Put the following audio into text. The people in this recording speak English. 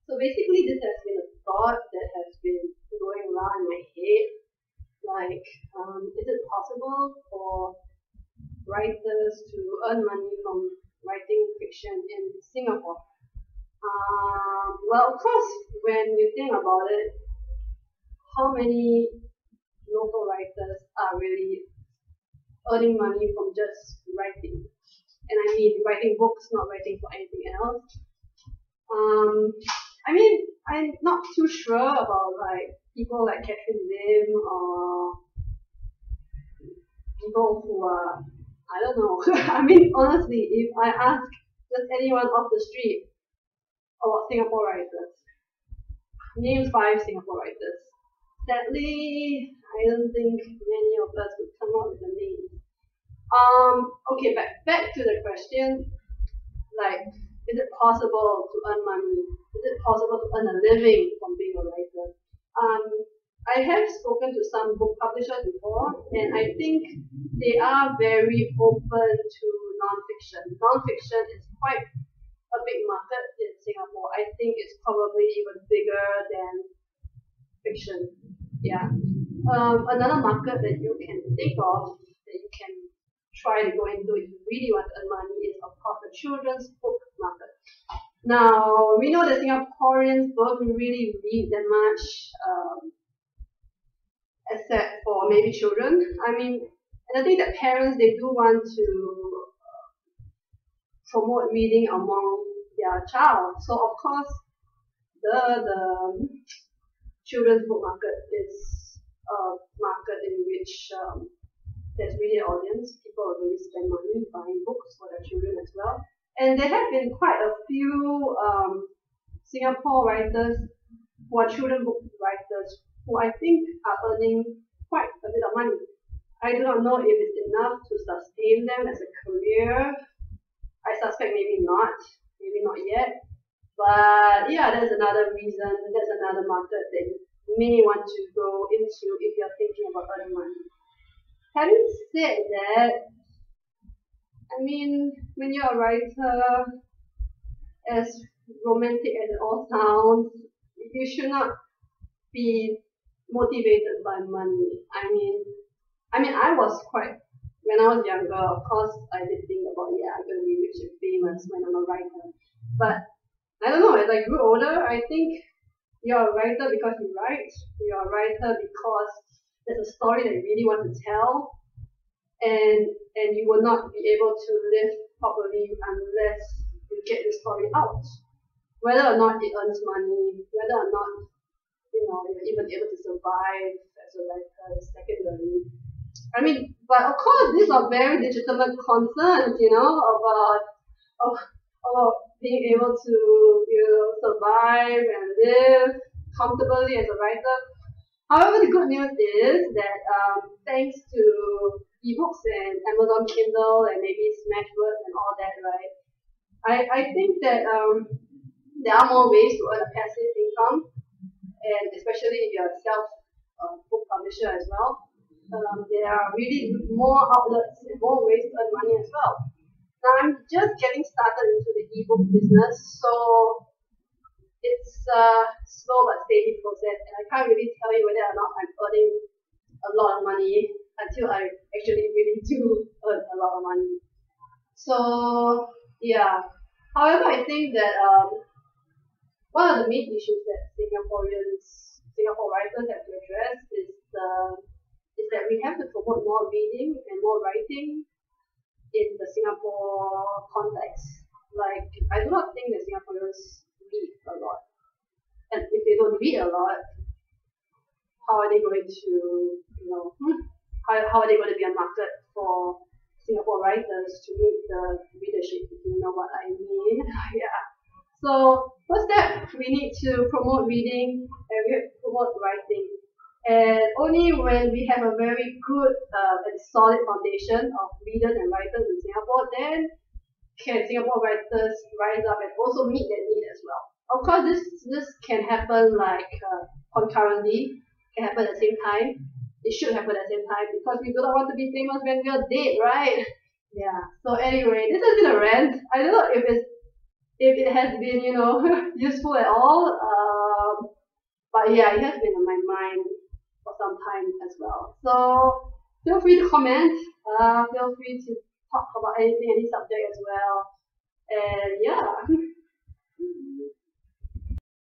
So basically, this has been a thought that has been going around in my head. Like, is it possible for writers to earn money from writing fiction in Singapore? Well, of course, when you think about it, how many local writers are really earning money from just writing? And I mean writing books, not writing for anything else. Um, I mean, I'm not too sure about like people like Catherine Lim or people who are, I don't know. I mean, honestly, if I ask just anyone off the street about Singapore writers, name 5 Singapore writers. Sadly, I don't think many of us would come up with a name. Okay, back to the question. Like, is it possible to earn money? Is it possible to earn a living from being a writer? Um, I have spoken to some book publishers before, and I think they are very open to non-fiction. Non-fiction is quite a big market in Singapore. I think it's probably even bigger than fiction. Yeah. Another market that you can think of that you can try to go into if you really want to earn money is, of course, the children's book market. Now, we know that Singaporeans don't really read that much, except for maybe children. I mean, and I think that parents, they do want to promote reading among their child. So, of course, the children's book market is a market in which there's really an audience. People will really spend money buying books for their children as well. And there have been quite a few Singapore writers who are children book writers who I think are earning quite a bit of money. I do not know if it's enough to sustain them as a career. I suspect maybe not yet. But yeah, that's another reason, that's another market that you may want to go into if you're thinking about earning money. Having said that, I mean, when you're a writer, as romantic as it all sounds, you should not be motivated by money. I was quite, when I was younger, of course, I did think about, yeah, I'm going to be rich and famous when I'm a writer. But I don't know, as I grew older, I think you're a writer because you write. You're a writer because there's a story that you really want to tell, and you will not be able to live properly unless you get the story out. Whether or not it earns money, whether or not you're even able to survive as a writer is secondary. I mean, but of course, these are very legitimate concerns, about being able to survive and live comfortably as a writer. However, the good news is that thanks to ebooks and Amazon Kindle and maybe Smashwords and all that, right? I think that there are more ways to earn a passive income, and especially if you're a self book publisher as well. There are really more outlets and more ways to earn money as well. Now I'm just getting started into the ebook business, so it's a slow but steady process, and I can't really tell you whether or not I'm earning a lot of money until I actually really do earn a lot of money. So yeah. However, I think that one of the main issues that Singapore writers have to address is that we have to promote more reading and more writing in the Singapore context. Like, I do not think that Singaporeans read a lot. And if they don't read a lot, how are they going to, how are they going to be a market for Singapore writers to meet the readership, if you know what I mean? Yeah. So, first step, we need to promote reading and we have to promote writing. And only when we have a very good and solid foundation of readers and writers in Singapore, then can Singapore writers rise up and also meet that need as well. Of course, this can happen like concurrently, can happen at the same time. It should happen at the same time because we do not want to be famous when we are dead, right? Yeah. So anyway, this has been a rant. I don't know if if it has been, useful at all. But yeah, it has been on my mind for some time as well. So feel free to comment. Feel free to talk about anything, any subject as well. And yeah,